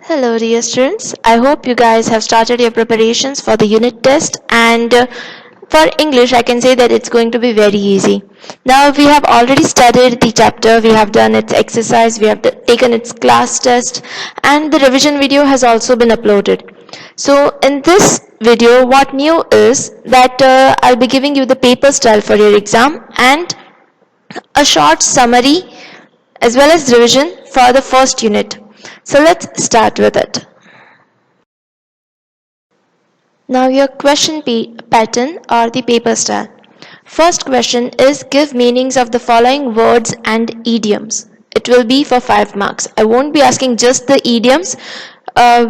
Hello dear students, I hope you guys have started your preparations for the unit test and for English I can say that it's going to be very easy. Now we have already studied the chapter, we have done its exercise, we have taken its class test and the revision video has also been uploaded. So in this video what new is that I'll be giving you the paper style for your exam and a short summary as well as revision for the first unit. So let's start with it. Now your question pattern or the paper style. First question is give meanings of the following words and idioms. It will be for 5 marks. I won't be asking just the idioms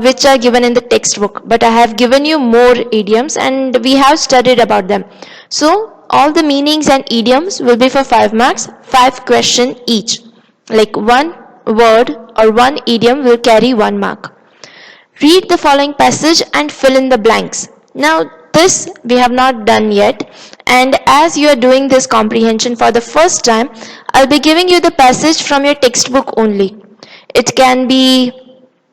which are given in the textbook, but I have given you more idioms and we have studied about them. So all the meanings and idioms will be for 5 marks, 5 questions each. Like one word or one idiom will carry 1 mark. Read the following passage and fill in the blanks. Now this we have not done yet, and as you are doing this comprehension for the first time, I'll be giving you the passage from your textbook only. It can be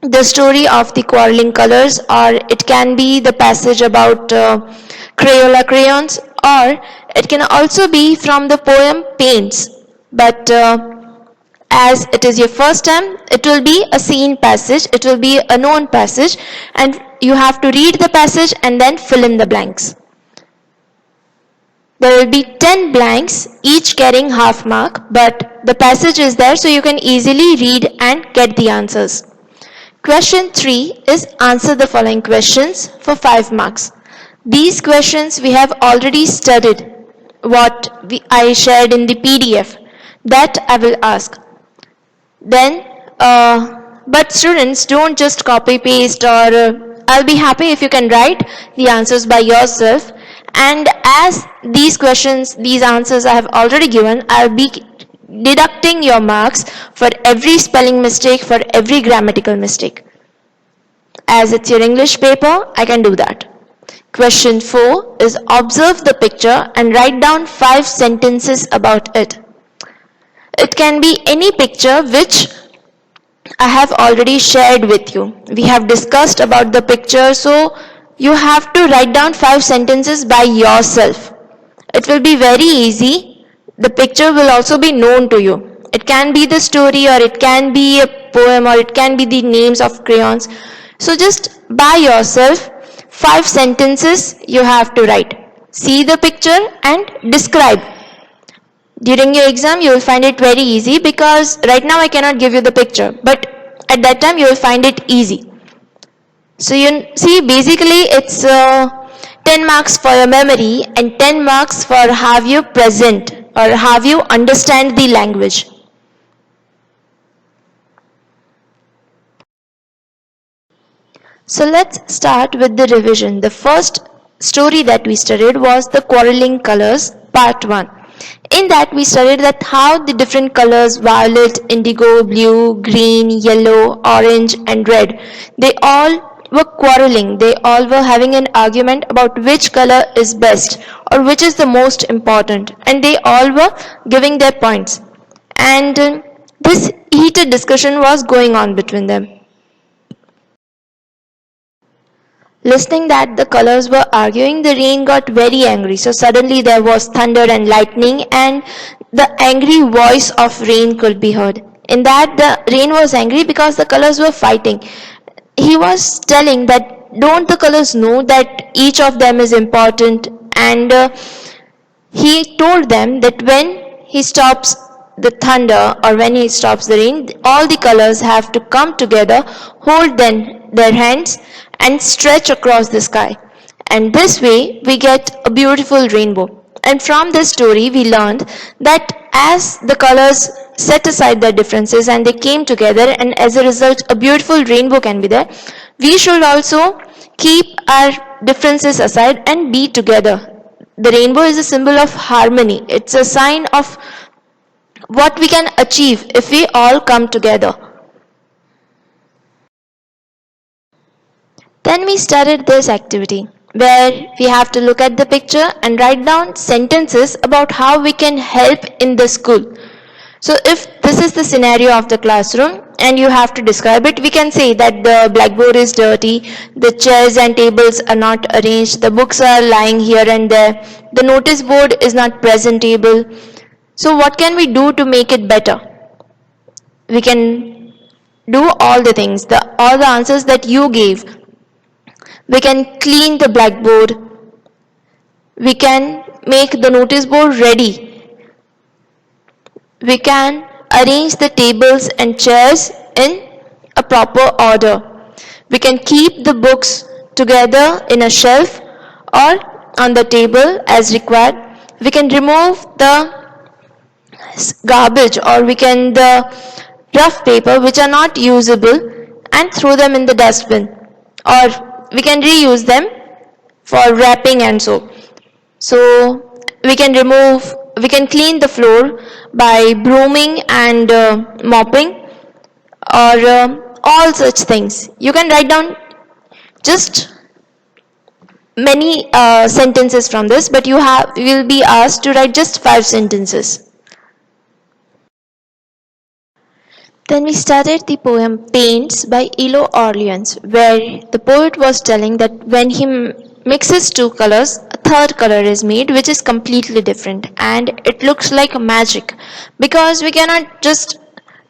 the story of the quarreling colors, or it can be the passage about Crayola crayons, or it can also be from the poem Paints. But as it is your first time, it will be a seen passage, it will be a known passage, and you have to read the passage and then fill in the blanks. There will be 10 blanks, each carrying half mark, but the passage is there so you can easily read and get the answers. Question 3 is answer the following questions for 5 marks. These questions we have already studied, what I shared in the PDF, that I will ask. Then, but students, don't just copy paste, or I'll be happy if you can write the answers by yourself. And as these questions, these answers I have already given, I'll be deducting your marks for every spelling mistake, for every grammatical mistake. As it's your English paper, I can do that. Question 4 is observe the picture and write down 5 sentences about it. It can be any picture which I have already shared with you. We have discussed about the picture, so you have to write down 5 sentences by yourself. It will be very easy. The picture will also be known to you. It can be the story, or it can be a poem, or it can be the names of crayons. So just by yourself, 5 sentences you have to write. See the picture and describe. During your exam, you will find it very easy because right now I cannot give you the picture, but at that time you will find it easy. So you see, basically it's 10 marks for your memory and 10 marks for how you present or how you understand the language. So let's start with the revision. The first story that we studied was the Quarreling Colors, part 1. In that we studied that how the different colors, violet, indigo, blue, green, yellow, orange and red, they all were quarreling. They all were having an argument about which color is best or which is the most important, and they all were giving their points. And this heated discussion was going on between them. Listening that the colors were arguing, the rain got very angry. So suddenly there was thunder and lightning, and the angry voice of rain could be heard. In that, the rain was angry because the colors were fighting. He was telling that don't the colors know that each of them is important, and he told them that when he stops the thunder or when he stops the rain, all the colors have to come together, hold their hands and stretch across the sky. And this way we get a beautiful rainbow. And from this story we learned that as the colors set aside their differences and they came together, and as a result a beautiful rainbow can be there, we should also keep our differences aside and be together. The rainbow is a symbol of harmony. It's a sign of what we can achieve if we all come together. Then we started this activity where we have to look at the picture and write down sentences about how we can help in the school. So if this is the scenario of the classroom and you have to describe it, we can say that the blackboard is dirty, the chairs and tables are not arranged, the books are lying here and there, the notice board is not presentable. So what can we do to make it better? We can do all the things, all the answers that you gave. We can clean the blackboard. We can make the notice board ready. We can arrange the tables and chairs in a proper order. We can keep the books together in a shelf or on the table as required. We can remove the garbage or the rough paper which are not usable and throw them in the dustbin, or we can reuse them for wrapping and so. So we can clean the floor by brooming and mopping, or all such things. You can write down just many sentences from this, but you will be asked to write just 5 sentences. Then we started the poem Paints by Elo Orleans, where the poet was telling that when he mixes two colors, a third color is made which is completely different, and it looks like magic because we cannot just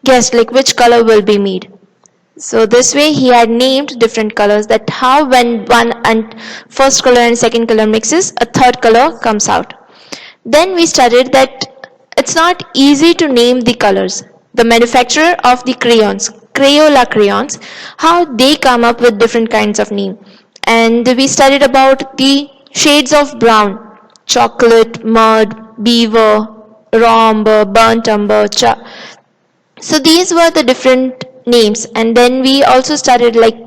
guess like which color will be made. So this way he had named different colors, that how when one and first color and second color mixes, a third color comes out. Then we studied that it's not easy to name the colors. The manufacturer of the crayons, Crayola crayons, how they come up with different kinds of name. And we studied about the shades of brown, chocolate, mud, beaver, raw umber, burnt umber. So these were the different names. And then we also studied we read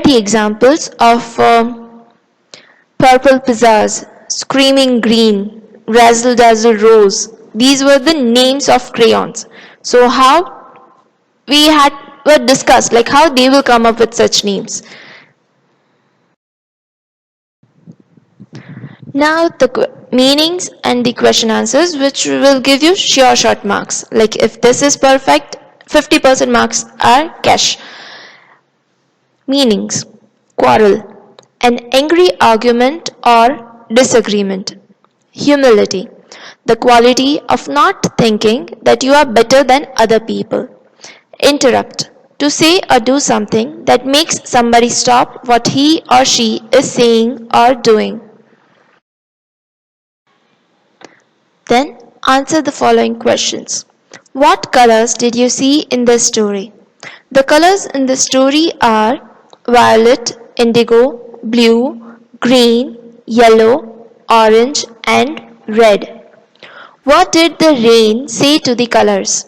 the examples of purple pizzazz, screaming green, razzle dazzle rose. These were the names of crayons. So how were discussed like how they will come up with such names. Now the meanings and the question answers, which will give you sure short marks. Like if this is perfect, 50% marks are cash. Meanings: quarrel, an angry argument or disagreement. Humility, the quality of not thinking that you are better than other people. Interrupt, to say or do something that makes somebody stop what he or she is saying or doing. Then answer the following questions. What colors did you see in the story? The colors in the story are violet, indigo, blue, green, yellow, orange, and red. What did the rain say to the colors?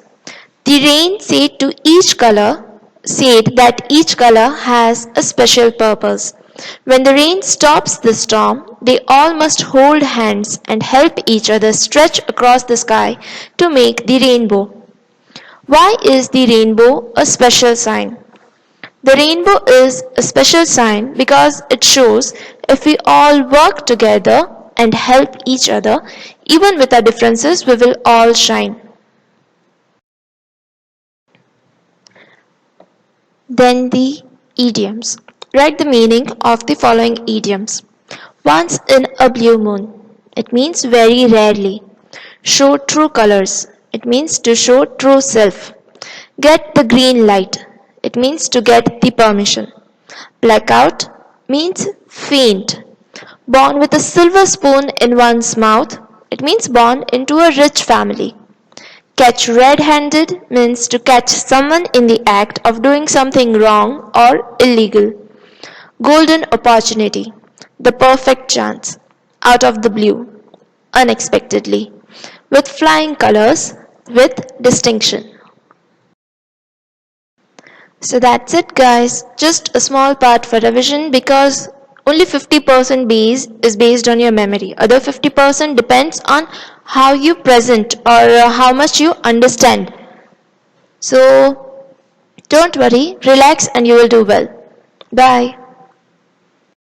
The rain said that each color has a special purpose. When the rain stops the storm, they all must hold hands and help each other stretch across the sky to make the rainbow. Why is the rainbow a special sign? The rainbow is a special sign because it shows if we all work together and help each other, even with our differences, we will all shine. Then the idioms. Write the meaning of the following idioms. Once in a blue moon, it means very rarely. Show true colors, it means to show true self. Get the green light, it means to get the permission. Blackout means faint. Born with a silver spoon in one's mouth, it means born into a rich family. Catch red-handed means to catch someone in the act of doing something wrong or illegal. Golden opportunity, the perfect chance, out of the blue, unexpectedly, with flying colors, with distinction. So that's it guys, just a small part for revision because only 50% is based on your memory. Other 50% depends on how you present or how much you understand. So don't worry, relax and you will do well. Bye.